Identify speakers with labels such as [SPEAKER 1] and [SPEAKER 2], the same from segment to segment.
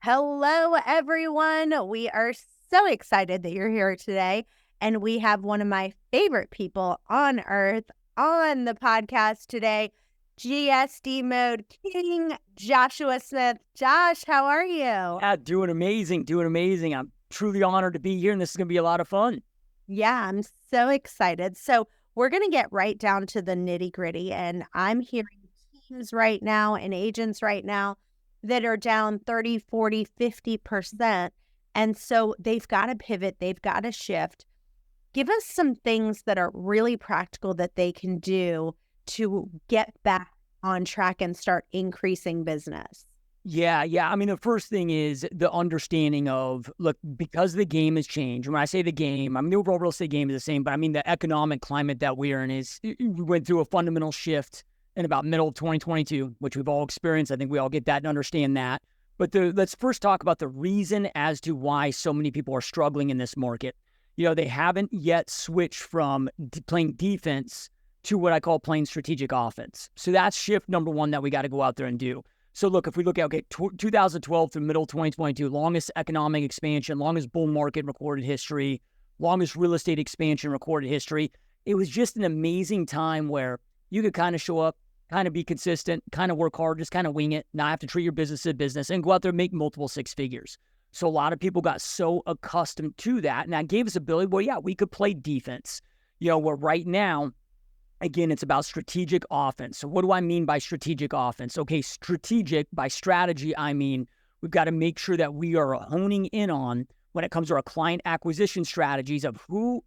[SPEAKER 1] Hello, everyone. We are so excited that you're here today. And we have one of my favorite people on earth on the podcast today, GSD Mode King, Joshua Smith. Josh, how are you?
[SPEAKER 2] Yeah, doing amazing. I'm truly honored to be here, and this is going to be a lot of fun.
[SPEAKER 1] Yeah, I'm so excited. So, we're going to get right down to the nitty gritty. And I'm hearing teams right now and agents right now that are down 30, 40, 50%. And so they've got to pivot, they've got to shift. Give us some things that are really practical that they can do to get back on track and start increasing business.
[SPEAKER 2] Yeah. I mean, the first thing is the understanding of, look, because the game has changed. When I say the game, I mean, the overall real estate game is the same, but I mean, the economic climate that we're in we went through a fundamental shift in about middle of 2022, which we've all experienced. I think we all get that and understand that. But let's first talk about the reason as to why so many people are struggling in this market. They haven't yet switched from playing defense to what I call playing strategic offense. So that's shift number one that we got to go out there and do. So look, if we look at 2012 through middle 2022, longest economic expansion, longest bull market recorded history, longest real estate expansion recorded history. It was just an amazing time where you could kind of show up, kind of be consistent, kind of work hard, just kind of wing it, not have to treat your business as a business, and go out there and make multiple six figures. So a lot of people got so accustomed to that, and that gave us ability, well, yeah, we could play defense. Where right now, again, it's about strategic offense. So what do I mean by strategic offense? Okay, strategic, by strategy, I mean we've got to make sure that we are honing in on, when it comes to our client acquisition strategies, of who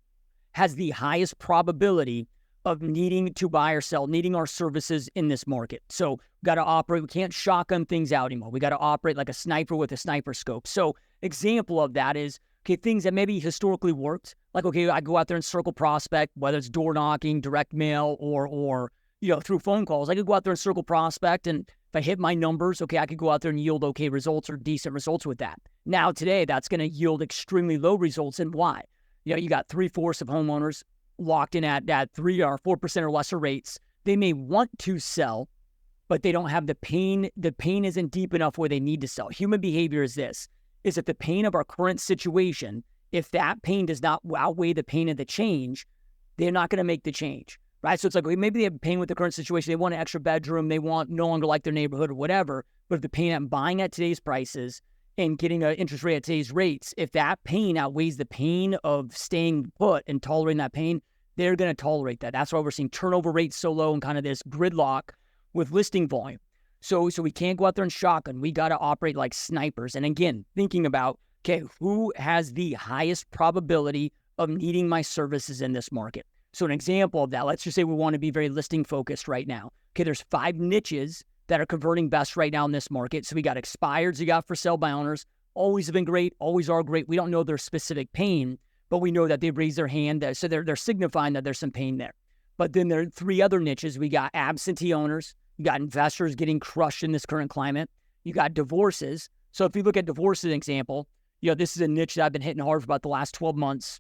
[SPEAKER 2] has the highest probability of needing to buy or sell, needing our services in this market. So we got to operate. We can't shotgun things out anymore. We got to operate like a sniper with a sniper scope. So example of that is, okay, things that maybe historically worked, like, okay, I go out there and circle prospect, whether it's door knocking, direct mail, or through phone calls. I could go out there and circle prospect, and if I hit my numbers, okay, I could go out there and yield okay results or decent results with that. Now today, that's going to yield extremely low results, and why? You got 3/4 of homeowners locked in at 3 or 4% or lesser rates. They may want to sell, but they don't have the pain. The pain isn't deep enough where they need to sell. Human behavior is this, is that the pain of our current situation, if that pain does not outweigh the pain of the change, they're not going to make the change, right? So it's like, maybe they have pain with the current situation. They want an extra bedroom. They want no longer like their neighborhood or whatever. But if the pain at buying at today's prices and getting an interest rate at today's rates, if that pain outweighs the pain of staying put and tolerating that pain, they're going to tolerate that. That's why we're seeing turnover rates so low and kind of this gridlock with listing volume. So we can't go out there and shotgun. We got to operate like snipers. And again, thinking about, okay, who has the highest probability of needing my services in this market? So an example of that, let's just say we want to be very listing focused right now. Okay, there's 5 niches that are converting best right now in this market. So we got expireds, you got for sale by owners, always have been great, always are great. We don't know their specific pain, but we know that they've raised their hand. So they're signifying that there's some pain there. But then there are 3 other niches. We got absentee owners. You got investors getting crushed in this current climate. You got divorces. So if you look at divorce as an example, this is a niche that I've been hitting hard for about the last 12 months.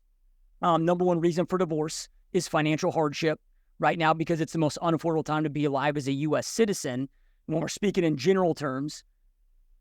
[SPEAKER 2] Number one reason for divorce is financial hardship right now, because it's the most unaffordable time to be alive as a U.S. citizen. When we're speaking in general terms,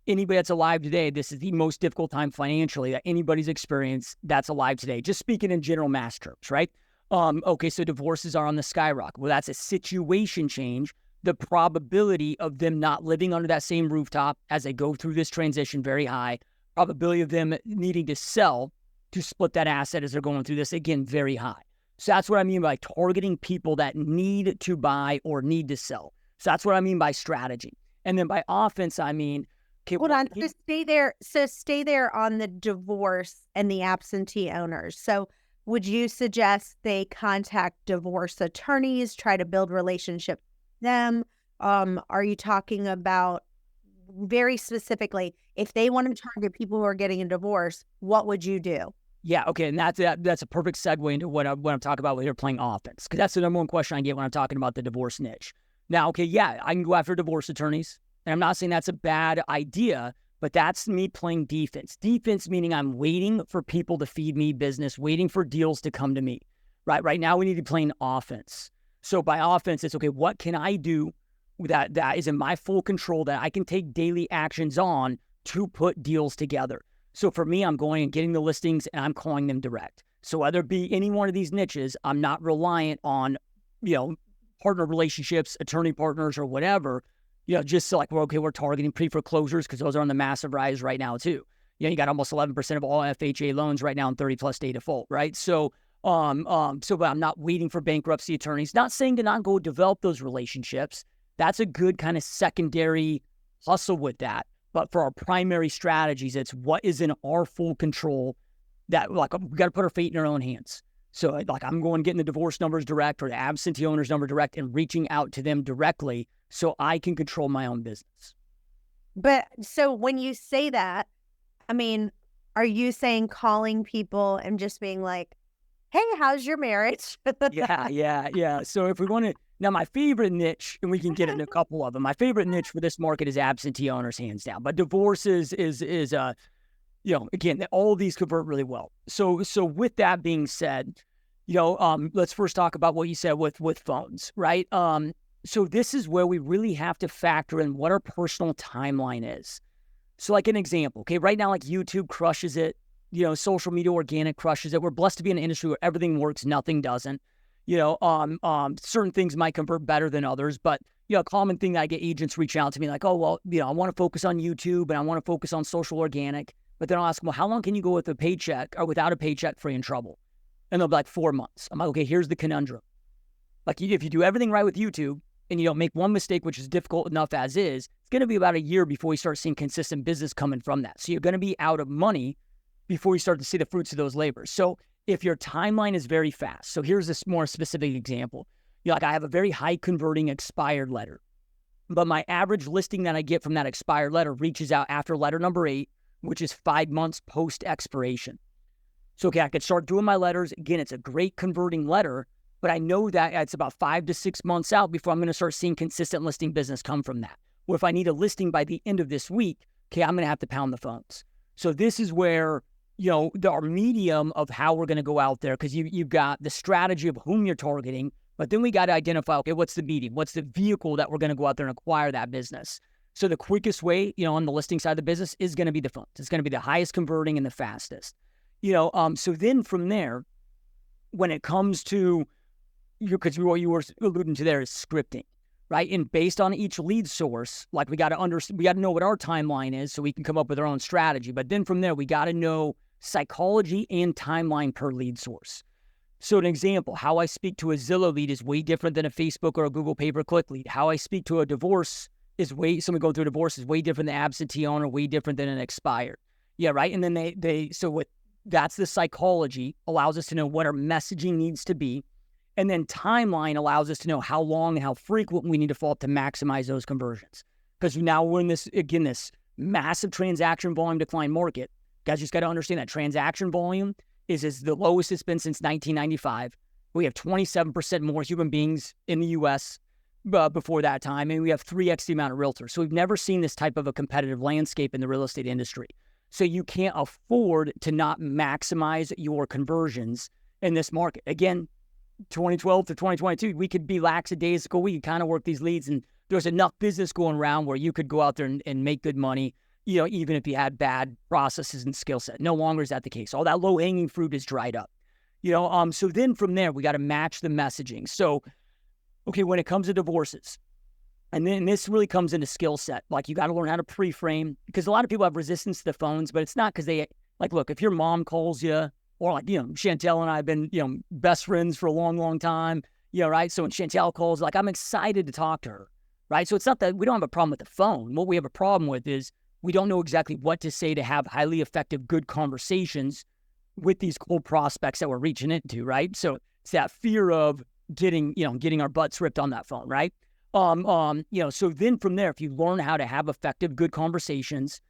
[SPEAKER 2] anybody that's alive today, this is the most difficult time financially that anybody's experienced that's alive today. Just speaking in general mass terms, right? Okay, so divorces are on the skyrocket. Well, that's a situation change. The probability of them not living under that same rooftop as they go through this transition, very high. Probability of them needing to sell to split that asset as they're going through this, again, very high. So that's what I mean by targeting people that need to buy or need to sell. So that's what I mean by strategy. And then by offense, I mean, okay,
[SPEAKER 1] hold on, just stay there. So stay there on the divorce and the absentee owners. So would you suggest they contact divorce attorneys, try to build relationships with them? Are you talking about very specifically, if they want to target people who are getting a divorce, what would you do?
[SPEAKER 2] Yeah, okay, and that's a perfect segue into what I'm talking about when you're playing offense, because that's the number one question I get when I'm talking about the divorce niche. Now, okay, yeah, I can go after divorce attorneys, and I'm not saying that's a bad idea, but that's me playing defense. Defense meaning I'm waiting for people to feed me business, waiting for deals to come to me, right? Right now we need to be playing offense. So by offense, it's, okay, what can I do that is in my full control that I can take daily actions on to put deals together. So for me, I'm going and getting the listings and I'm calling them direct. So whether it be any one of these niches, I'm not reliant on, partner relationships, attorney partners, or whatever, just so like, we're targeting pre-foreclosures because those are on the massive rise right now too. You got almost 11% of all FHA loans right now in 30+ day default, right? So, but I'm not waiting for bankruptcy attorneys. Not saying to not go develop those relationships. That's a good kind of secondary hustle with that. But for our primary strategies, it's what is in our full control that like we got to put our fate in our own hands. So like I'm going getting the divorce numbers direct or the absentee owner's number direct and reaching out to them directly so I can control my own business.
[SPEAKER 1] But so when you say that, I mean, are you saying calling people and just being like, hey, how's your marriage?
[SPEAKER 2] Yeah. So if we want to, now my favorite niche, and we can get into a couple of them, my favorite niche for this market is absentee owners, hands down. But divorce is again, all of these convert really well. So with that being said, let's first talk about what you said with phones, right? So this is where we really have to factor in what our personal timeline is. So like an example, okay, right now, like YouTube crushes it, social media organic crushes it. We're blessed to be in an industry where everything works, nothing doesn't. Certain things might convert better than others, but a common thing that I get agents reaching out to me like, oh, well, I want to focus on YouTube and I want to focus on social organic. But then I'll ask them, well, how long can you go with a paycheck or without a paycheck free in trouble? And they'll be like 4 months. I'm like, okay, here's the conundrum. Like if you do everything right with YouTube and you don't make one mistake, which is difficult enough as is, it's going to be about a year before you start seeing consistent business coming from that. So you're going to be out of money before you start to see the fruits of those labors. So if your timeline is very fast, so here's this more specific example. Like I have a very high converting expired letter, but my average listing that I get from that expired letter reaches out after letter number 8, which is 5 months post expiration. So, okay, I could start doing my letters. Again, it's a great converting letter, but I know that it's about 5 to 6 months out before I'm going to start seeing consistent listing business come from that. Or if I need a listing by the end of this week, okay, I'm going to have to pound the phones. So this is where, our medium of how we're going to go out there, because you've got the strategy of whom you're targeting, but then we got to identify, okay, what's the medium? What's the vehicle that we're going to go out there and acquire that business? So the quickest way, on the listing side of the business is going to be the phones. It's going to be the highest converting and the fastest. So then from there, when it comes to, because what you were alluding to there is scripting, right? And based on each lead source, like we got to know what our timeline is so we can come up with our own strategy. But then from there, we got to know psychology and timeline per lead source. So an example, how I speak to a Zillow lead is way different than a Facebook or a Google pay-per-click lead. How I speak to a divorce someone going through a divorce is way different than absentee owner, way different than an expired. Yeah, right? And then that's the psychology, allows us to know what our messaging needs to be. And then timeline allows us to know how long and how frequent we need to follow up to maximize those conversions. Because now we're in this massive transaction volume decline market. Guys just got to understand that transaction volume is the lowest it's been since 1995. We have 27% more human beings in the U.S. Before that time, and we have 3x the amount of realtors. So we've never seen this type of a competitive landscape in the real estate industry. So you can't afford to not maximize your conversions in this market. Again, 2012 to 2022, we could be lackadaisical. We could kind of work these leads, and there's enough business going around where you could go out there and make good money, even if you had bad processes and skill set. No longer is that the case. All that low-hanging fruit is dried up. So then from there, we got to match the messaging. So, okay, when it comes to divorces, and then this really comes into skill set. Like you got to learn how to pre-frame, because a lot of people have resistance to the phones, but it's not because they, like, look, if your mom calls you, or like, Chantel and I have been, best friends for a long, long time, right? So when Chantel calls, like, I'm excited to talk to her, right? So it's not that we don't have a problem with the phone. What we have a problem with is we don't know exactly what to say to have highly effective, good conversations with these cold prospects that we're reaching into, right? So it's that fear of getting our butts ripped on that phone, right? So then from there, if you learn how to have effective, good conversations,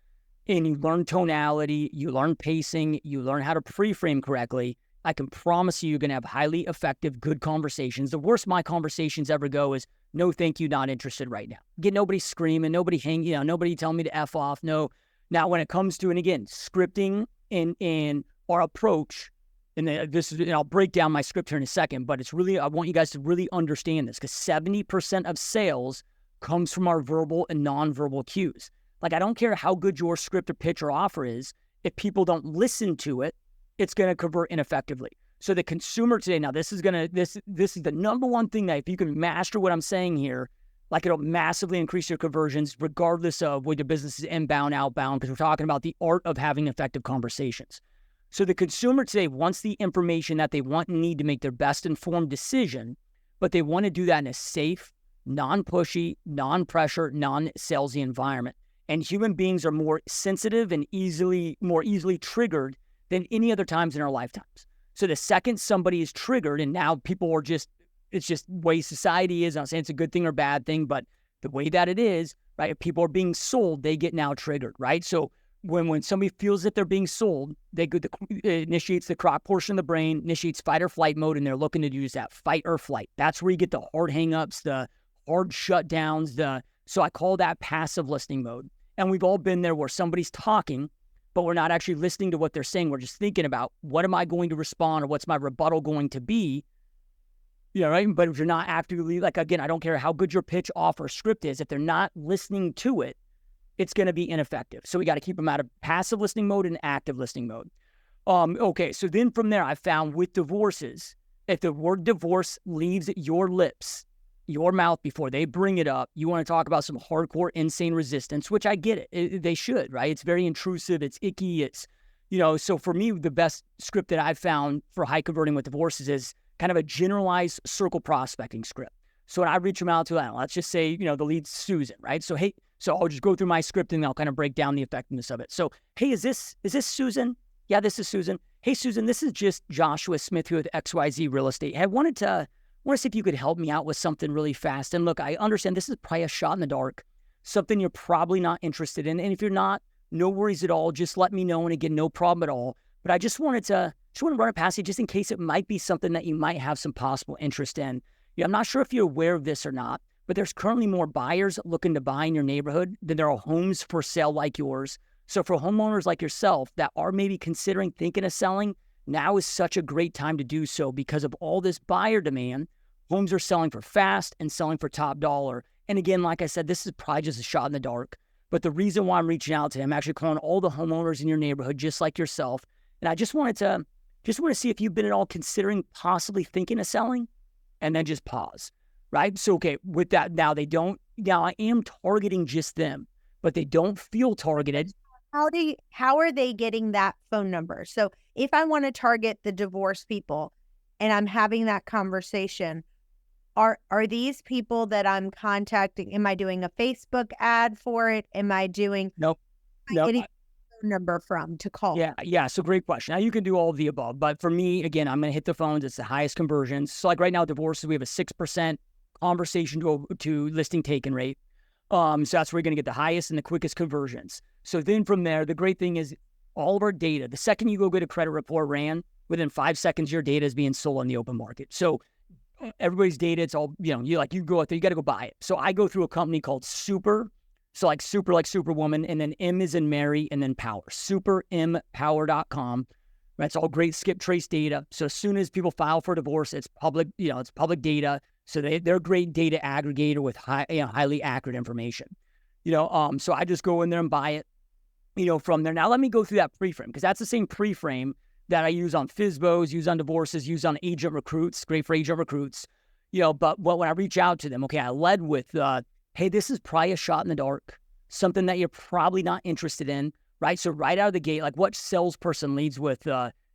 [SPEAKER 2] and you learn tonality, you learn pacing, you learn how to pre-frame correctly, I can promise you're going to have highly effective, good conversations. The worst my conversations ever go is, no, thank you, not interested right now. Get nobody screaming, nobody nobody telling me to F off. No. Now, when it comes to, and again, scripting and our approach, and I'll break down my script here in a second, but it's really, I want you guys to really understand this, because 70% of sales comes from our verbal and nonverbal cues. Like, I don't care how good your script or pitch or offer is. If people don't listen to it, it's going to convert ineffectively. So the consumer today, now this is the number one thing that if you can master what I'm saying here, like it'll massively increase your conversions regardless of whether the business is inbound, outbound, because we're talking about the art of having effective conversations. So the consumer today wants the information that they want and need to make their best informed decision, but they want to do that in a safe, non-pushy, non-pressure, non-salesy environment. And human beings are more sensitive and more easily triggered than any other times in our lifetimes. So the second somebody is triggered, and now people are it's just the way society is. I'm not saying it's a good thing or bad thing, but the way that it is, right? If people are being sold, they get now triggered, right? So when somebody feels that they're being sold, it initiates the croc portion of the brain, initiates fight or flight mode, and they're looking to use that fight or flight. That's where you get the hard hangups, the hard shutdowns, so I call that passive listening mode. And we've all been there where somebody's talking, but we're not actually listening to what they're saying. We're just thinking about what am I going to respond or what's my rebuttal going to be. Yeah, right. But if you're not actively, like, again, I don't care how good your pitch, offer, script is. If they're not listening to it, it's going to be ineffective. So we got to keep them out of passive listening mode and active listening mode. Okay. So then from there, I found with divorces, if the word divorce leaves your lips, your mouth before they bring it up, you want to talk about some hardcore, insane resistance, which I get it. They should, right? It's very intrusive. It's icky. So for me, the best script that I've found for high converting with divorces is kind of a generalized circle prospecting script. So when I reach them out to, let's just say, the lead's Susan, right? So, hey, I'll just go through my script and I'll kind of break down the effectiveness of it. So, hey, is this Susan? Yeah, this is Susan. Hey, Susan, this is just Joshua Smith here with XYZ Real Estate. Hey, I wanted to see if you could help me out with something really fast. And look, I understand this is probably a shot in the dark, something you're probably not interested in. And if you're not, no worries at all. Just let me know. And again, no problem at all. But I just want to run it past you just in case it might be something that you might have some possible interest in. I'm not sure if you're aware of this or not, but there's currently more buyers looking to buy in your neighborhood than there are homes for sale like yours. So for homeowners like yourself that are maybe thinking of selling, now is such a great time to do so because of all this buyer demand. Homes are selling for fast and selling for top dollar. And again, like I said, this is probably just a shot in the dark. But the reason why I'm reaching out to him, I'm actually calling all the homeowners in your neighborhood just like yourself. And I just want to see if you've been at all considering possibly thinking of selling, and then just pause, right? So, okay, with that, now I am targeting just them, but they don't feel targeted.
[SPEAKER 1] How are they getting that phone number? So if I want to target the divorced people and I'm having that conversation, are these people that I'm contacting, am I doing a Facebook ad for it? Am I doing
[SPEAKER 2] Nope.
[SPEAKER 1] Getting phone number from to call?
[SPEAKER 2] Yeah. So great question. Now you can do all of the above, but for me, again, I'm going to hit the phones. It's the highest conversions. So like right now, divorces, we have a 6% conversation to listing taken rate. So that's where you're going to get the highest and the quickest conversions. So then from there, the great thing is all of our data, the second you go get a credit report ran, within 5 seconds, your data is being sold on the open market. So everybody's data, it's all, you go out there, you got to go buy it. So I go through a company called Super. So like super, like Superwoman, and then M is in Mary, and then Power. supermpower.com. That's all great skip trace data. So as soon as people file for divorce, it's public, it's public data. So they're a great data aggregator with highly accurate information. So I just go in there and buy it, from there. Now let me go through that pre-frame, because that's the same pre-frame that I use on FSBOs, use on divorces, use on agent recruits, great for agent recruits. But when I reach out to them, okay, I led with, hey, this is probably a shot in the dark, something that you're probably not interested in, right? So right out of the gate, like what salesperson leads with,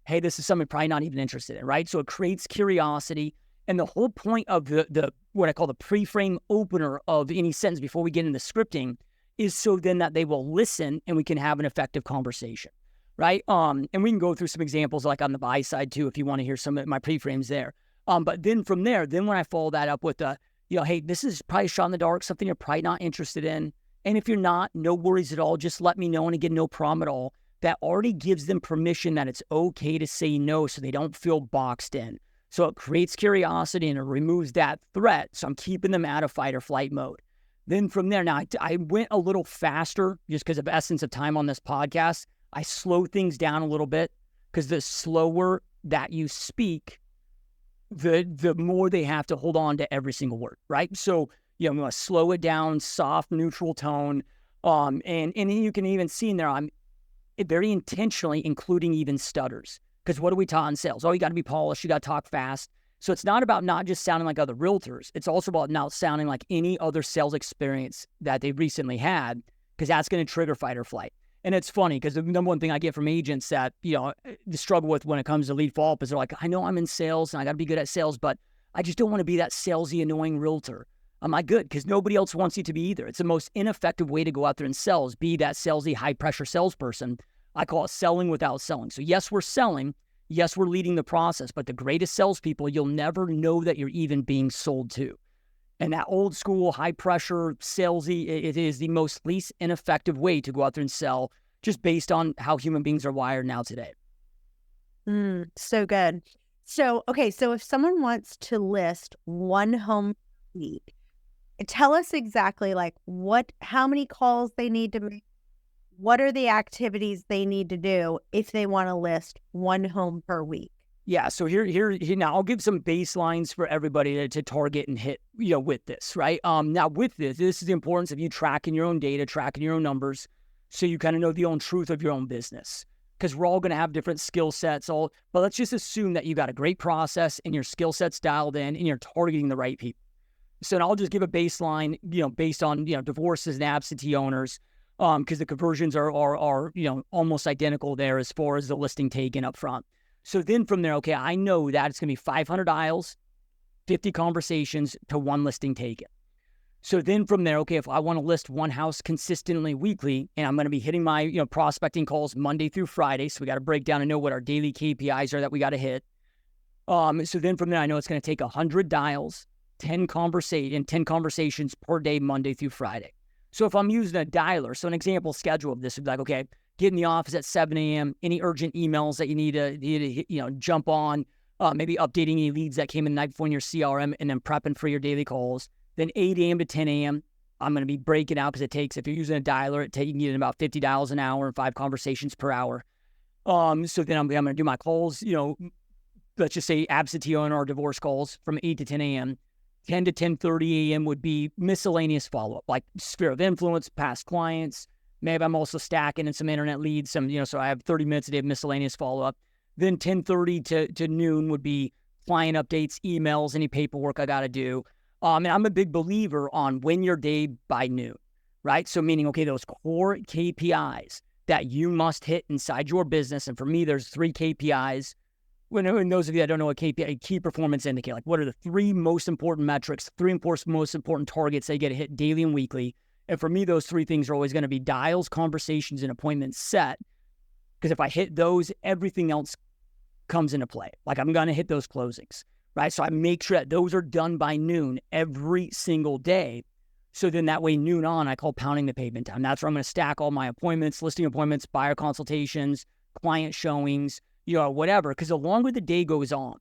[SPEAKER 2] hey, this is something you're probably not even interested in, right? So it creates curiosity. And the whole point of the what I call the pre-frame opener of any sentence before we get into scripting is so then that they will listen and we can have an effective conversation, right? And we can go through some examples like on the buy side too, if you want to hear some of my pre-frames there. But then from there, when I follow that up with hey, this is probably a shot in the dark, something you're probably not interested in. And if you're not, no worries at all. Just let me know. And again, no problem at all. That already gives them permission that it's okay to say no so they don't feel boxed in. So it creates curiosity and it removes that threat. So I'm keeping them out of fight or flight mode. Then from there, now I went a little faster just because of essence of time on this podcast. I slow things down a little bit because the slower that you speak, the more they have to hold on to every single word, right? So, I'm going to slow it down, soft, neutral tone. And you can even see in there, I'm very intentionally including even stutters. Because what do we taught in sales? Oh, you got to be polished. You got to talk fast. So it's not about not just sounding like other realtors. It's also about not sounding like any other sales experience that they recently had, because that's going to trigger fight or flight. And it's funny because the number one thing I get from agents that, the struggle with when it comes to lead follow-up is they're like, I know I'm in sales and I got to be good at sales, but I just don't want to be that salesy, annoying realtor. I'm not good because nobody else wants you to be either. It's the most ineffective way to go out there and sell is be that salesy, high-pressure salesperson. I call it selling without selling. So yes, we're selling. Yes, we're leading the process, but the greatest salespeople, you'll never know that you're even being sold to. And that old school, high pressure, salesy, it is the most least ineffective way to go out there and sell, just based on how human beings are wired now today.
[SPEAKER 1] So good. So, okay, so if someone wants to list one home a week, tell us exactly like how many calls they need to make. What are the activities they need to do if they want to list one home per week?
[SPEAKER 2] Yeah, so here now I'll give some baselines for everybody to target and hit, with this, right? Now with this is the importance of you tracking your own data, tracking your own numbers, so you kind of know the own truth of your own business. Because we're all going to have different skill sets, but let's just assume that you got a great process and your skill set's dialed in and you're targeting the right people. So I'll just give a baseline, based on, divorces and absentee owners, because the conversions are almost identical there as far as the listing taken up front. So then from there, okay, I know that it's going to be 500 dials, 50 conversations to one listing taken. So then from there, okay, if I want to list one house consistently weekly, and I'm going to be hitting my, prospecting calls Monday through Friday. So we got to break down and know what our daily KPIs are that we got to hit. So then from there, I know it's going to take 100 dials, 10 conversations per day, Monday through Friday. So if I'm using a dialer, so an example schedule of this would be like, okay, get in the office at 7 a.m., any urgent emails that you need to jump on, maybe updating any leads that came in the night before in your CRM, and then prepping for your daily calls. Then 8 a.m. to 10 a.m., I'm going to be breaking out because it takes, if you're using a dialer, it takes you about 50 dials an hour and 5 conversations per hour. So then I'm going to do my calls, let's just say absentee owner or divorce calls from 8 to 10 a.m. 10 to 10:30 a.m. would be miscellaneous follow-up, like sphere of influence, past clients. Maybe I'm also stacking in some internet leads, so I have 30 minutes a day of miscellaneous follow-up. Then 10:30 to noon would be client updates, emails, any paperwork I got to do. And I'm a big believer on win your day by noon, right? So meaning, okay, those core KPIs that you must hit inside your business. And for me, there's 3 KPIs. When those of you that don't know what KPI, key performance indicator, like what are the 3 most important metrics, 3 most important targets they get to hit daily and weekly. And for me, those 3 things are always going to be dials, conversations, and appointments set. Because if I hit those, everything else comes into play. Like I'm going to hit those closings, right? So I make sure that those are done by noon every single day. So then that way, noon on, I call pounding the pavement time. That's where I'm going to stack all my appointments, listing appointments, buyer consultations, client showings, whatever. Because the longer the day goes on,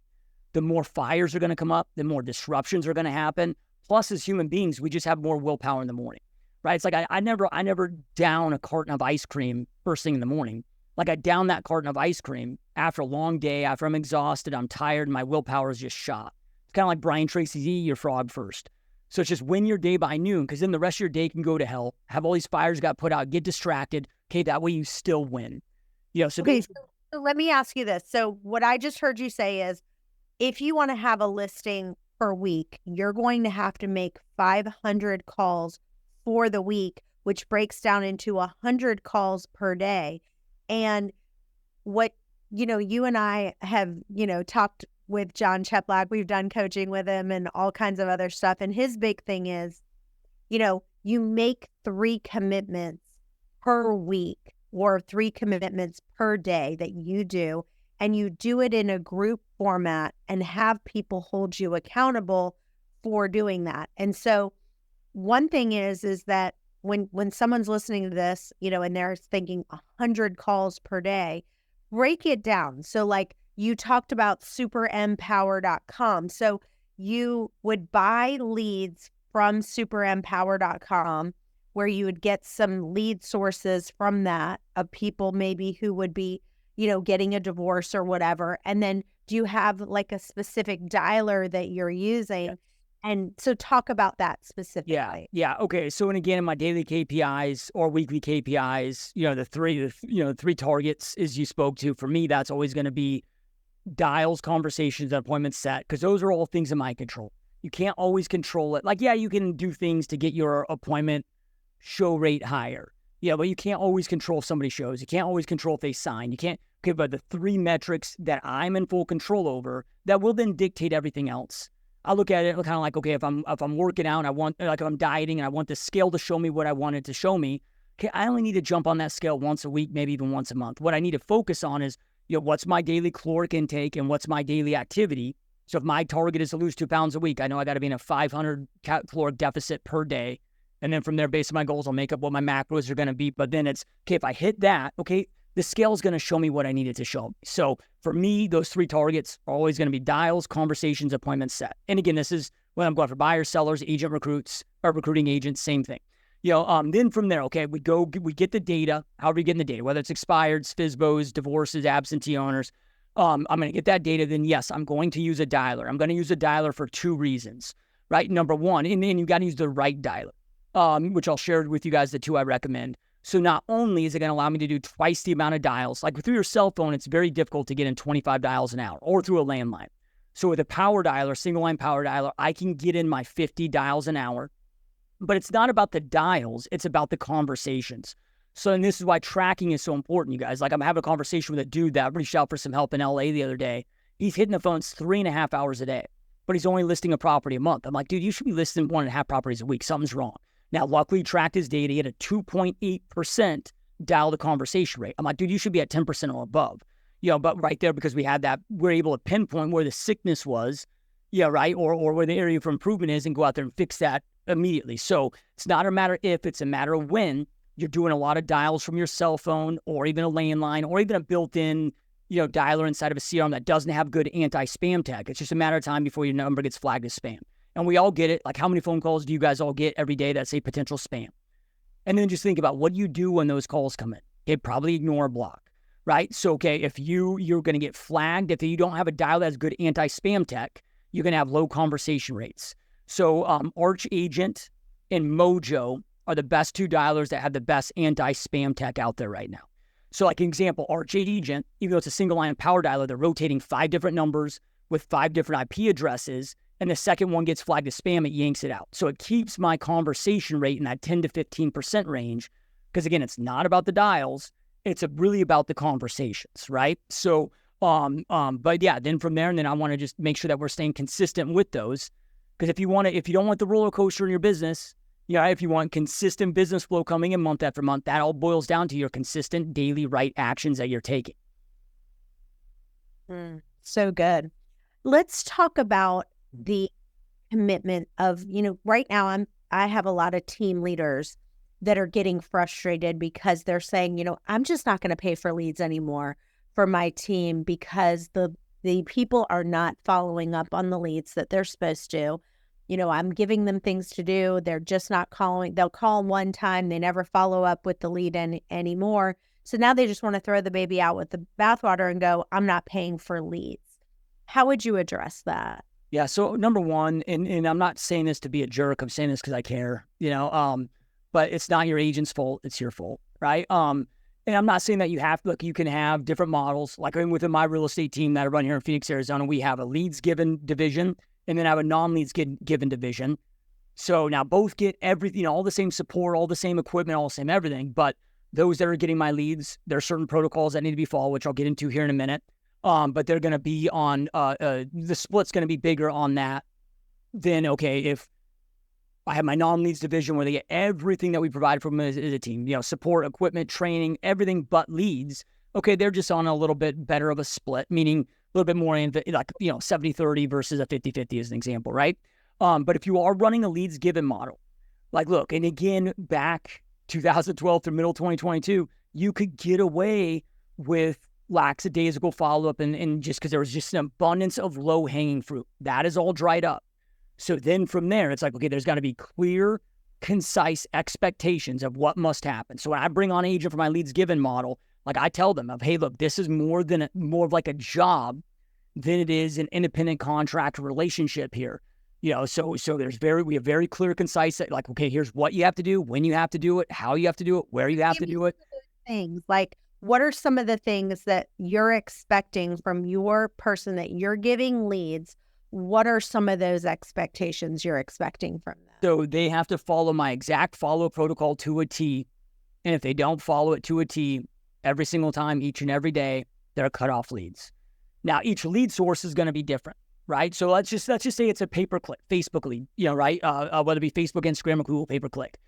[SPEAKER 2] the more fires are going to come up, the more disruptions are going to happen. Plus, as human beings, we just have more willpower in the morning, right? It's like I never down a carton of ice cream first thing in the morning. Like I down that carton of ice cream after a long day, after I'm exhausted, I'm tired, and my willpower is just shot. It's kind of like Brian Tracy's eat your frog first. So it's just win your day by noon, because then the rest of your day can go to hell. Have all these fires got put out, get distracted. Okay, that way you still win.
[SPEAKER 1] Okay, so let me ask you this. So what I just heard you say is, if you want to have a listing per week, you're going to have to make 500 calls for the week, which breaks down into 100 calls per day. And what, you and I have, talked with John Cheplack. We've done coaching with him and all kinds of other stuff. And his big thing is, you make 3 commitments per week or 3 commitments per day that you do, and you do it in a group format and have people hold you accountable for doing that. And so one thing is that when someone's listening to this, and they're thinking 100 calls per day, break it down. So like you talked about superempower.com. So you would buy leads from superempower.com, where you would get some lead sources from that of people maybe who would be, getting a divorce or whatever. And then do you have like a specific dialer that you're using And so talk about that
[SPEAKER 2] Yeah.
[SPEAKER 1] specifically.
[SPEAKER 2] Yeah. Okay. So, and again, in my daily KPIs or weekly KPIs, the three targets as you spoke to, for me, that's always going to be dials, conversations, and appointments set, because those are all things in my control. You can't always control it. Like, yeah, you can do things to get your appointment show rate higher. Yeah, but you can't always control if somebody shows. You can't always control if they sign. You can't. Okay, but the three metrics that I'm in full control over that will then dictate everything else. I look at it kind of like, okay, if I'm working out and I want, like, if I'm dieting and I want the scale to show me what I want it to show me, okay, I only need to jump on that scale once a week, maybe even once a month. What I need to focus on is, what's my daily caloric intake and what's my daily activity. So if my target is to lose 2 pounds a week, I know I got to be in a 500 caloric deficit per day. And then from there, based on my goals, I'll make up what my macros are going to be. But then it's, okay, if I hit that, okay, the scale is going to show me what I needed to show me. So for me, those three targets are always going to be dials, conversations, appointments set. And again, this is when I'm going for buyers, sellers, agent recruits, or recruiting agents, same thing. Then from there, okay, we get the data, how are we getting the data, whether it's expireds, FSBOs, divorces, absentee owners. I'm going to get that data. Then yes, I'm going to use a dialer. I'm going to use a dialer for 2 reasons, right? Number one, and then you got to use the right dialer. Which I'll share with you guys the 2 I recommend. So not only is it going to allow me to do twice the amount of dials, like through your cell phone, it's very difficult to get in 25 dials an hour, or through a landline. So with a power dialer, single line power dialer, I can get in my 50 dials an hour. But it's not about the dials, it's about the conversations. So, and this is why tracking is so important, you guys. Like, I'm having a conversation with a dude that reached out for some help in LA the other day. He's hitting the phones 3.5 hours a day, but he's only listing a property a month. I'm like, dude, you should be listing 1.5 properties a week. Something's wrong. Now, luckily, tracked his data. He had a 2.8% dial to conversation rate. I'm like, dude, you should be at 10% or above. But right there, because we had that, we're able to pinpoint where the sickness was, right, or where the area for improvement is, and go out there and fix that immediately. So it's not a matter if, it's a matter of when. You're doing a lot of dials from your cell phone, or even a landline, or even a built-in, dialer inside of a CRM that doesn't have good anti-spam tag. It's just a matter of time before your number gets flagged as spam. And we all get it. Like, how many phone calls do you guys all get every day that say potential spam? And then just think about what you do when those calls come in. Okay, probably ignore or block, right? So, okay, if you're going to get flagged, if you don't have a dial that has good anti-spam tech, you're going to have low conversation rates. So Arch Agent and Mojo are the best 2 dialers that have the best anti-spam tech out there right now. So, like an example, Arch Agent, even though it's a single line power dialer, they're rotating 5 different numbers with 5 different IP addresses, and the second one gets flagged as spam, it yanks it out. So it keeps my conversation rate in that 10 to 15% range, because again, it's not about the dials, it's really about the conversations, right? So, but yeah, then from there, and then I want to just make sure that we're staying consistent with those, because if you don't want the roller coaster in your business, if you want consistent business flow coming in month after month, that all boils down to your consistent daily right actions that you're taking.
[SPEAKER 1] So good. Let's talk about the commitment of, right now I have a lot of team leaders that are getting frustrated because they're saying, I'm just not going to pay for leads anymore for my team because the people are not following up on the leads that they're supposed to. I'm giving them things to do. They're just not calling. They'll call one time. They never follow up with the lead anymore. So now they just want to throw the baby out with the bathwater and go, I'm not paying for leads. How would you address that?
[SPEAKER 2] Yeah. So number one, and I'm not saying this to be a jerk. I'm saying this because I care, but it's not your agent's fault. It's your fault. Right. And I'm not saying that you can have different models. Like, within my real estate team that I run here in Phoenix, Arizona, we have a leads given division, and then I have a non-leads given division. So now both get everything, all the same support, all the same equipment, all the same everything. But those that are getting my leads, there are certain protocols that need to be followed, which I'll get into here in a minute. But they're going to be on, the split's going to be bigger on that than, okay, if I have my non-leads division where they get everything that we provide for them as a team, support, equipment, training, everything but leads. Okay, they're just on a little bit better of a split, meaning a little bit more like, 70-30 versus a 50-50 as an example, right? But if you are running a leads given model, like, look, and again, back 2012 through middle 2022, you could get away with lackadaisical follow-up and just because there was just an abundance of low-hanging fruit. That is all dried up. So then from there, it's like, okay, there's got to be clear, concise expectations of what must happen. So when I bring on an agent for my leads given model, like, I tell them, hey, look, this is more of like a job than it is an independent contract relationship here. So we have very clear, concise, like, okay, here's what you have to do, when you have to do it, how you have to do it, where you have
[SPEAKER 1] Give
[SPEAKER 2] to
[SPEAKER 1] me
[SPEAKER 2] do it.
[SPEAKER 1] some of those things. Like, what are some of the things that you're expecting from your person that you're giving leads? What are some of those expectations you're expecting from them?
[SPEAKER 2] So they have to follow my exact follow protocol to a T. And if they don't follow it to a T every single time, each and every day, they're cut off leads. Now, each lead source is going to be different, right? So let's just say it's a pay-per-click Facebook lead, right? Whether it be Facebook, Instagram, or Google pay-per-click.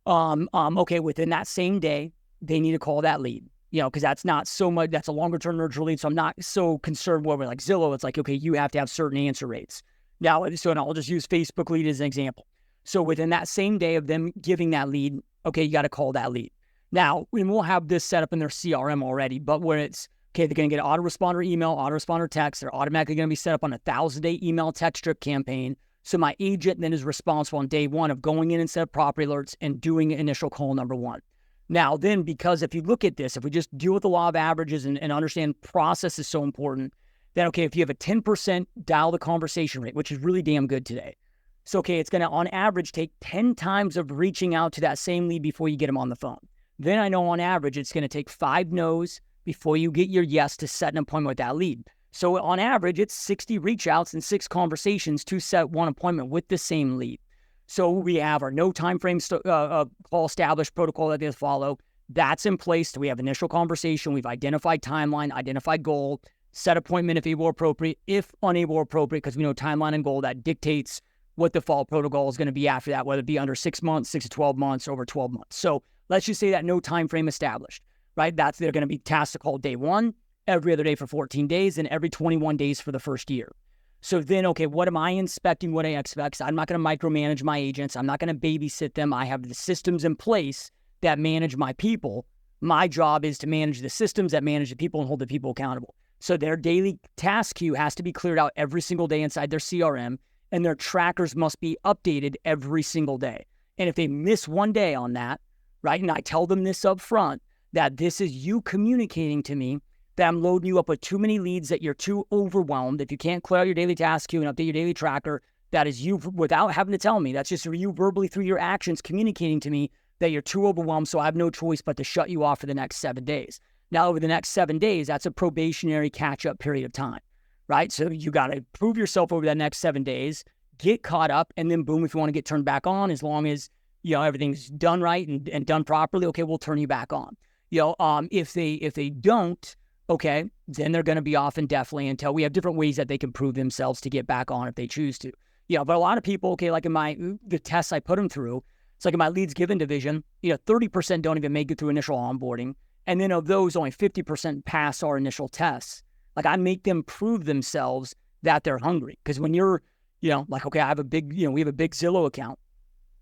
[SPEAKER 2] Okay, within that same day, they need to call that lead, because that's not so much, that's a longer term nurture lead. So I'm not so concerned where we're like Zillow, it's like, okay, you have to have certain answer rates. Now, and I'll just use Facebook lead as an example. So within that same day of them giving that lead, okay, you got to call that lead. Now, we'll have this set up in their CRM already, but where it's, okay, they're going to get an autoresponder email, autoresponder text. They're automatically going to be set up on a 1,000-day email text strip campaign. So my agent then is responsible on day one of going in and set up property alerts and doing initial call number one. Now, then, because if you look at this, if we just deal with the law of averages and understand process is so important, then, okay, if you have a 10% dial the conversation rate, which is really damn good today. So, okay, it's going to, on average, take 10 times of reaching out to that same lead before you get them on the phone. Then I know on average, it's going to take 5 no's before you get your yes to set an appointment with that lead. So on average, it's 60 reach outs and 6 conversations to set one appointment with the same lead. So we have our no time frame call established protocol that they follow. That's in place. So we have initial conversation. We've identified timeline, identified goal, set appointment if able or appropriate, if unable or appropriate, because we know timeline and goal that dictates what the follow protocol is going to be after that, whether it be under 6 months, 6 to 12 months, over 12 months. So let's just say that no time frame established, right? They're going to be tasked to call day one, every other day for 14 days, and every 21 days for the first year. So then, okay, what am I inspecting? What I expect? I'm not going to micromanage my agents. I'm not going to babysit them. I have the systems in place that manage my people. My job is to manage the systems that manage the people and hold the people accountable. So their daily task queue has to be cleared out every single day inside their CRM, and their trackers must be updated every single day. And if they miss one day on that, right, and I tell them this up front, that this is you communicating to me that I'm loading you up with too many leads, that you're too overwhelmed. If you can't clear out your daily task queue and update your daily tracker, that is you without having to tell me. That's just you verbally through your actions communicating to me that you're too overwhelmed, so I have no choice but to shut you off for the next 7 days. Now, over the next 7 days, that's a probationary catch-up period of time, right? So you got to prove yourself over that next 7 days, get caught up, and then boom, if you want to get turned back on, as long as everything's done right and done properly, okay, we'll turn you back on. If they don't, okay, then they're going to be off indefinitely until we have different ways that they can prove themselves to get back on if they choose to. But a lot of people, okay, like in the tests I put them through, it's like in my leads given division, 30% don't even make it through initial onboarding. And then of those, only 50% pass our initial tests. Like I make them prove themselves that they're hungry. Because when you're, like, okay, I have a big, we have a big Zillow account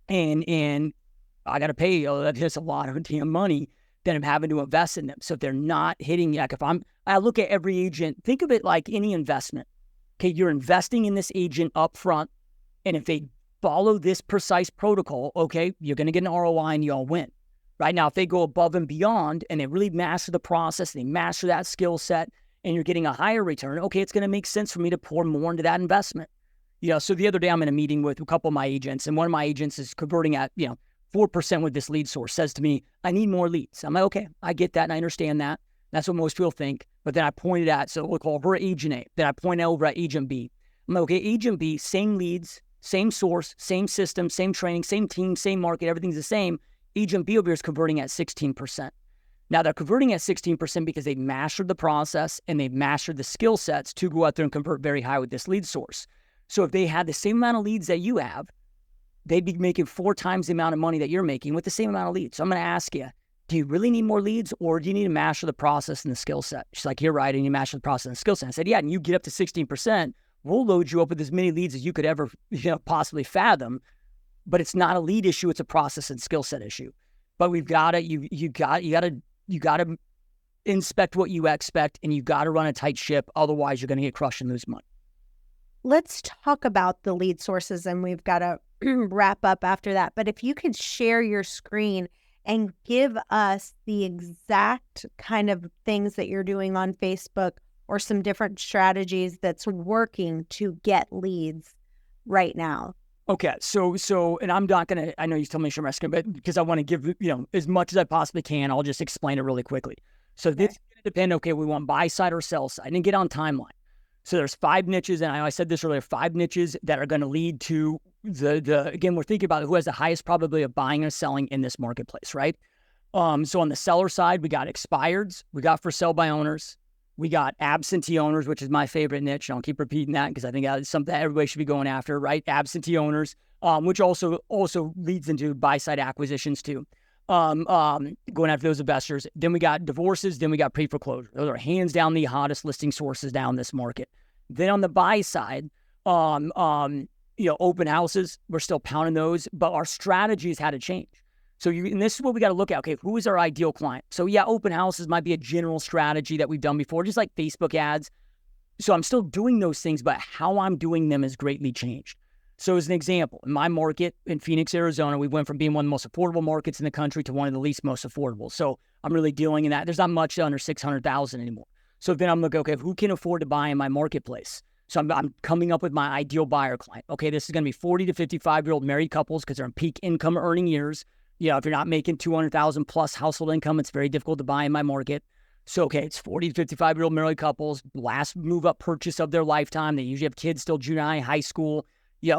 [SPEAKER 2] and I got to pay, that's a lot of damn money that I'm having to invest in them. So if they're not hitting, like I look at every agent, think of it like any investment. Okay, you're investing in this agent up front. And if they follow this precise protocol, okay, you're going to get an ROI and you all win. Right now, if they go above and beyond and they really master the process, they master that skill set, and you're getting a higher return, okay, it's going to make sense for me to pour more into that investment. So the other day I'm in a meeting with a couple of my agents, and one of my agents is converting at, 4% with this lead source, says to me, I need more leads. I'm like, okay, I get that and I understand that. That's what most people think. But then I pointed at, so we'll call her agent A. Then I point over at agent B. I'm like, okay, agent B, same leads, same source, same system, same training, same team, same market, everything's the same. Agent B over here is converting at 16%. Now they're converting at 16% because they've mastered the process and they've mastered the skill sets to go out there and convert very high with this lead source. So if they had the same amount of leads that you have, they'd be making 4 times the amount of money that you're making with the same amount of leads. So I'm going to ask you, do you really need more leads or do you need to master the process and the skill set? She's like, you're right, and you master the process and the skill set. I said, yeah, and you get up to 16%, we'll load you up with as many leads as you could ever possibly fathom. But it's not a lead issue, it's a process and skill set issue. But we've got to, you got to inspect what you expect, and you got to run a tight ship. Otherwise, you're going to get crushed and lose money.
[SPEAKER 1] Let's talk about the lead sources, and we've got to wrap up after that. But if you could share your screen and give us the exact kind of things that you're doing on Facebook or some different strategies that's working to get leads, right now?
[SPEAKER 2] Okay, so, and I'm not gonna. I know you told me I'm asking, but because I want to give as much as I possibly can, I'll just explain it really quickly. So this
[SPEAKER 1] Okay.
[SPEAKER 2] is gonna depend. Okay, we want buy side or sell side, and get on timeline. So there's 5 niches, and I said this earlier, 5 niches that are going to lead to the again, we're thinking about who has the highest probability of buying or selling in this marketplace, right? So on the seller side, we got expireds, we got for sale by owners, we got absentee owners, which is my favorite niche. And I'll keep repeating that because I think that's something that everybody should be going after, right? Absentee owners, which also leads into buy side acquisitions too. Going after those investors. Then we got divorces. Then we got pre-foreclosure. Those are hands down the hottest listing sources down this market. Then on the buy side, open houses, we're still pounding those, but our strategies had to change. So and this is what we got to look at. Okay, who is our ideal client? So yeah, open houses might be a general strategy that we've done before, just like Facebook ads. So I'm still doing those things, but how I'm doing them has greatly changed. So as an example, in my market in Phoenix, Arizona, we went from being one of the most affordable markets in the country to one of the least most affordable. So I'm really dealing in that. There's not much under 600,000 anymore. So then I'm looking, okay, who can afford to buy in my marketplace? So I'm coming up with my ideal buyer client. Okay, this is going to be 40 to 55-year-old married couples because they're in peak income earning years. If you're not making 200,000 plus household income, it's very difficult to buy in my market. So, okay, it's 40 to 55-year-old married couples, last move-up purchase of their lifetime. They usually have kids still junior high, high school.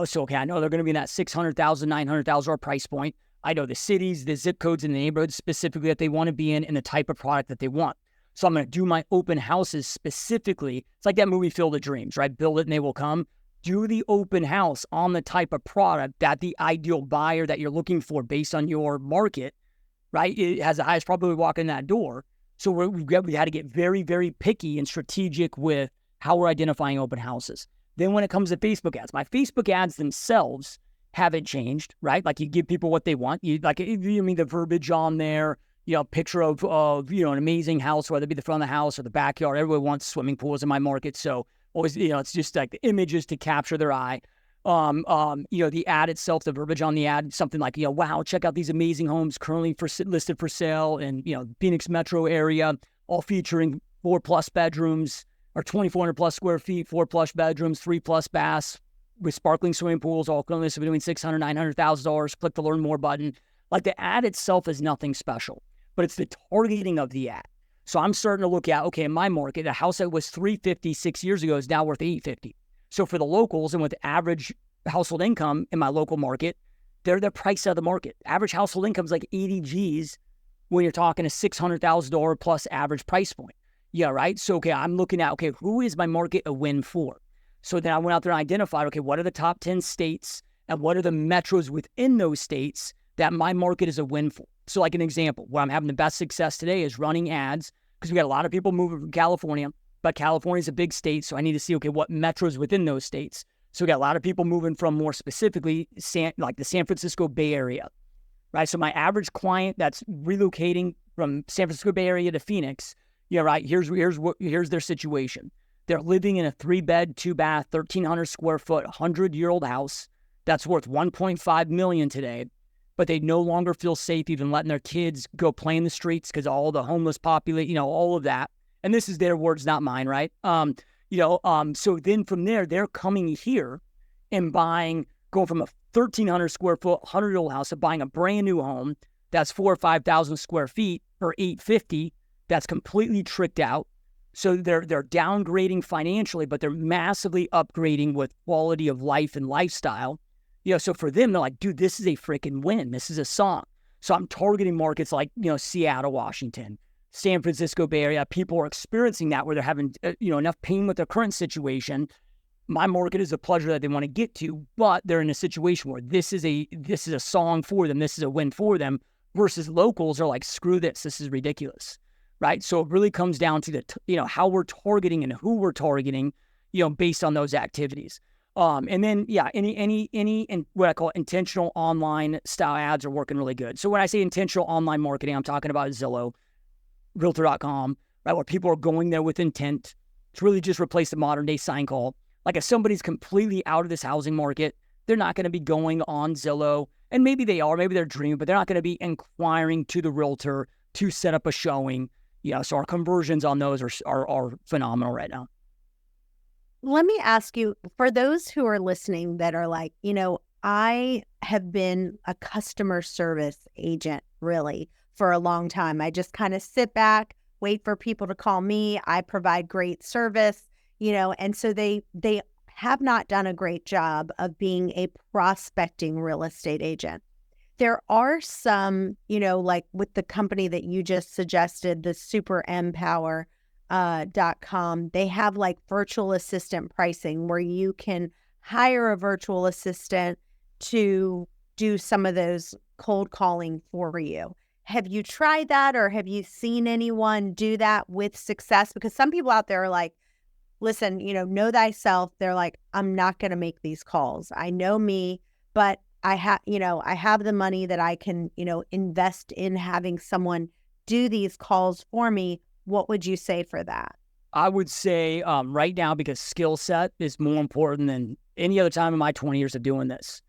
[SPEAKER 2] So, okay, I know they're going to be in that $600,000, $900,000 price point. I know the cities, the zip codes, and the neighborhoods specifically that they want to be in and the type of product that they want. So I'm going to do my open houses specifically. It's like that movie Field of Dreams, right? Build it and they will come. Do the open house on the type of product that the ideal buyer that you're looking for based on your market, right? It has the highest probability walk in that door. So we had to get very, very picky and strategic with how we're identifying open houses. Then when it comes to Facebook ads, my Facebook ads themselves haven't changed, right? Like you give people what they want. The verbiage on there, picture of an amazing house, whether it be the front of the house or the backyard. Everybody wants swimming pools in my market. So always, it's just like the images to capture their eye. The ad itself, the verbiage on the ad, something like, wow, check out these amazing homes currently listed for sale in, Phoenix metro area, all featuring 4+ bedrooms or 2,400+ square feet, 4+ bedrooms, 3+ baths with sparkling swimming pools, all currently listed between $600,000, $900,000. Click the learn more button. Like the ad itself is nothing special, but it's the targeting of the ad. So I'm starting to look at, okay, in my market, a house that was $350 6 years ago is now worth $850. So for the locals and with average household income in my local market, they're the price of the market. Average household income is like 80 G's when you're talking a $600,000 plus average price point. Yeah, right? So, okay, I'm looking at, okay, who is my market a win for? So then I went out there and identified, okay, what are the top 10 states and what are the metros within those states that my market is a win for? So like an example, where I'm having the best success today is running ads because we got a lot of people moving from California, but California is a big state. So I need to see, okay, what metros within those states. So we got a lot of people moving from more specifically like the San Francisco Bay Area, right? So my average client that's relocating from San Francisco Bay Area to Phoenix, right, here's their situation. They're living in a 3-bed, 2-bath, 1,300 square foot, 100-year-old house that's worth $1.5 million today, but they no longer feel safe even letting their kids go play in the streets because all the homeless population, all of that. And this is their words, not mine, right? So then from there, they're coming here and going from a 1,300 square foot, 100-year-old house to buying a brand new home that's 4,000 or 5,000 square feet for $850. That's completely tricked out. So they're downgrading financially, but they're massively upgrading with quality of life and lifestyle. So for them, they're like, dude, this is a freaking win. This is a song. So I'm targeting markets like, Seattle, Washington, San Francisco Bay Area. People are experiencing that where they're having, enough pain with their current situation. My market is a pleasure that they want to get to, but they're in a situation where this is a song for them. This is a win for them versus locals are like, screw this. This is ridiculous. Right. So it really comes down to how we're targeting and who we're targeting, based on those activities. And then, any what I call intentional online style ads are working really good. So when I say intentional online marketing, I'm talking about Zillow, Realtor.com, right? Where people are going there with intent to really just replace the modern day sign call. Like if somebody's completely out of this housing market, they're not going to be going on Zillow. And maybe they are, maybe they're dreaming, but they're not going to be inquiring to the realtor to set up a showing. So our conversions on those are phenomenal right now.
[SPEAKER 1] Let me ask you, for those who are listening that are like, I have been a customer service agent really for a long time. I just kind of sit back, wait for people to call me. I provide great service, and so they have not done a great job of being a prospecting real estate agent. There are some, like with the company that you just suggested, the superempower.com, they have like virtual assistant pricing where you can hire a virtual assistant to do some of those cold calling for you. Have you tried that, or have you seen anyone do that with success? Because some people out there are like, listen, know thyself. They're like, I'm not going to make these calls. I know me, but I have the money that I can, invest in having someone do these calls for me. What would you say for that?
[SPEAKER 2] I would say right now, because skill set is more important than any other time in my 20 years of doing this,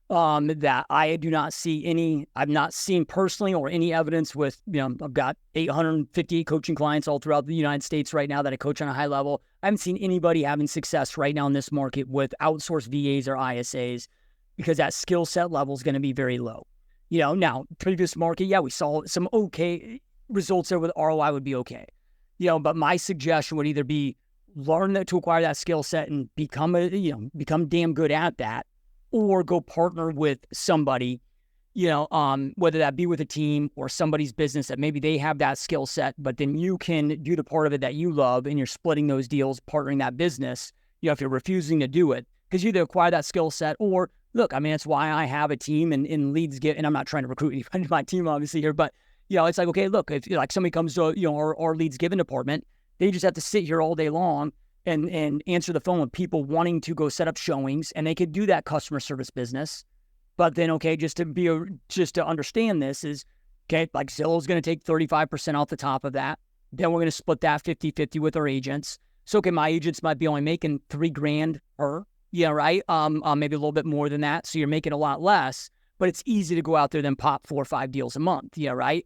[SPEAKER 2] that I do not see I've not seen personally or any evidence with, I've got 858 coaching clients all throughout the United States right now that I coach on a high level. I haven't seen anybody having success right now in this market with outsourced VAs or ISAs, because that skill set level is going to be very low. Now, previous market, yeah, we saw some okay results there with ROI would be okay. But my suggestion would either be learn to acquire that skill set and become damn good at that, or go partner with somebody, whether that be with a team or somebody's business that maybe they have that skill set, but then you can do the part of it that you love and you're splitting those deals, partnering that business, if you're refusing to do it, because you either acquire that skill set or look, I mean, that's why I have a team and leads and I'm not trying to recruit anybody to my team obviously here, but it's like, okay, look, if like somebody comes to, our leads given department, they just have to sit here all day long and answer the phone with people wanting to go set up showings, and they could do that customer service business. But then, okay, just to understand this is, okay, like Zillow's going to take 35% off the top of that. Then we're going to split that 50-50 with our agents. So, okay, my agents might be only making $3,000 per, right? Maybe a little bit more than that. So you're making a lot less, but it's easy to go out there then pop 4 or 5 deals a month, right?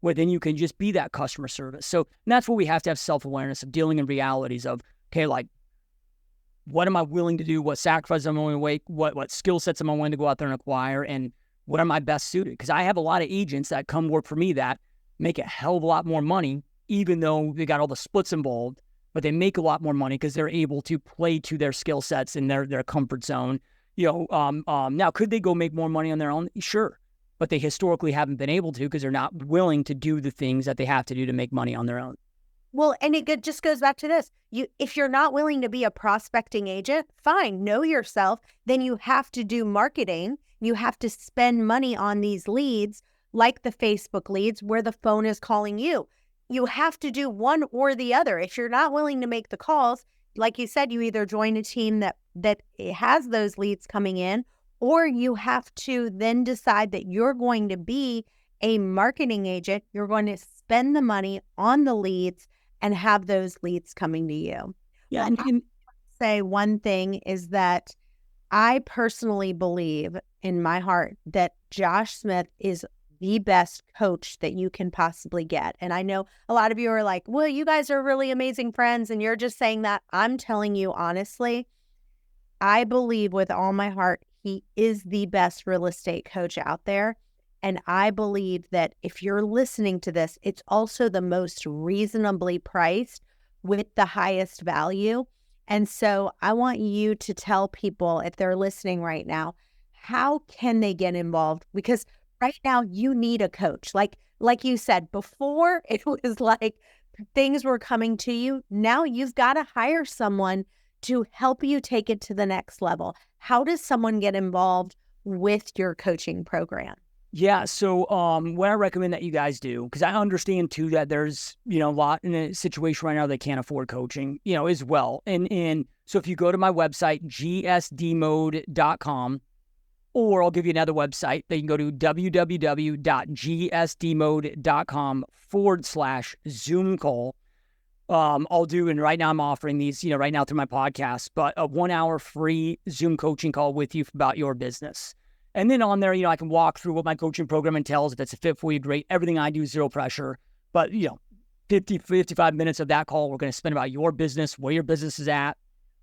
[SPEAKER 2] Where then you can just be that customer service. So that's what we have to have self-awareness of, dealing in realities of, okay, like, what am I willing to do? What sacrifices am I willing to make? What skill sets am I willing to go out there and acquire? And what am I best suited? Because I have a lot of agents that come work for me that make a hell of a lot more money, even though they got all the splits involved, but they make a lot more money because they're able to play to their skill sets in their comfort zone. Now, could they go make more money on their own? Sure. But they historically haven't been able to because they're not willing to do the things that they have to do to make money on their own.
[SPEAKER 1] Well, and just goes back to this. If you're not willing to be a prospecting agent, fine, know yourself. Then you have to do marketing. You have to spend money on these leads, like the Facebook leads where the phone is calling you. You have to do one or the other. If you're not willing to make the calls, like you said, you either join a team that has those leads coming in, or you have to then decide that you're going to be a marketing agent. You're going to spend the money on the leads and have those leads coming to you.
[SPEAKER 2] Yeah,
[SPEAKER 1] Well, and say one thing is that I personally believe in my heart that Josh Smith is the best coach that you can possibly get. And I know a lot of you are like, well, you guys are really amazing friends and you're just saying that. I'm telling you honestly, I believe with all my heart, he is the best real estate coach out there. And I believe that if you're listening to this, it's also the most reasonably priced with the highest value. And so I want you to tell people, if they're listening right now, how can they get involved? Because right now you need a coach. Like you said, before it was like things were coming to you. Now you've got to hire someone to help you take it to the next level. How does someone get involved with your coaching program?
[SPEAKER 2] Yeah, so what I recommend that you guys do, because I understand too that there's, a lot in a situation right now they can't afford coaching, as well. And so if you go to my website, gsdmode.com, or I'll give you another website that you can go to www.gsdmode.com/Zoom call. I'll do, and right now I'm offering these, right now through my podcast, but a 1-hour free Zoom coaching call with you about your business. And then on there, I can walk through what my coaching program entails. If it's a fit for you, great. Everything I do, zero pressure. But, 55 minutes of that call, we're going to spend about your business, where your business is at,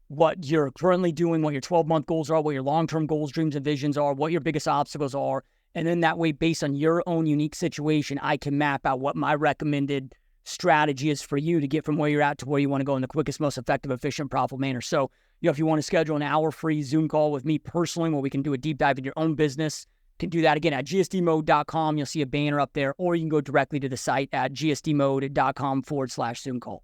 [SPEAKER 2] what you're currently doing, what your 12-month goals are, what your long-term goals, dreams, and visions are, what your biggest obstacles are. And then that way, based on your own unique situation, I can map out what my recommended strategy is for you to get from where you're at to where you want to go in the quickest, most effective, efficient, profitable manner. So, if you want to schedule an hour free Zoom call with me personally, where we can do a deep dive in your own business, you can do that again at gsdmode.com. You'll see a banner up there, or you can go directly to the site at gsdmode.com/Zoom call.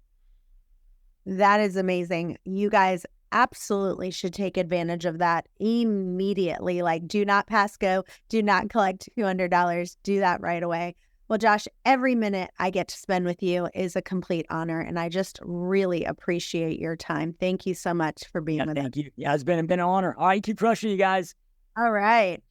[SPEAKER 1] That is amazing. You guys absolutely should take advantage of that immediately. Like, do not pass go, do not collect $200. Do that right away. Well, Josh, every minute I get to spend with you is a complete honor, and I just really appreciate your time. Thank you so much for being with us.
[SPEAKER 2] Thank you. Yeah, it's been an honor. All right, keep crushing, you guys.
[SPEAKER 1] All right.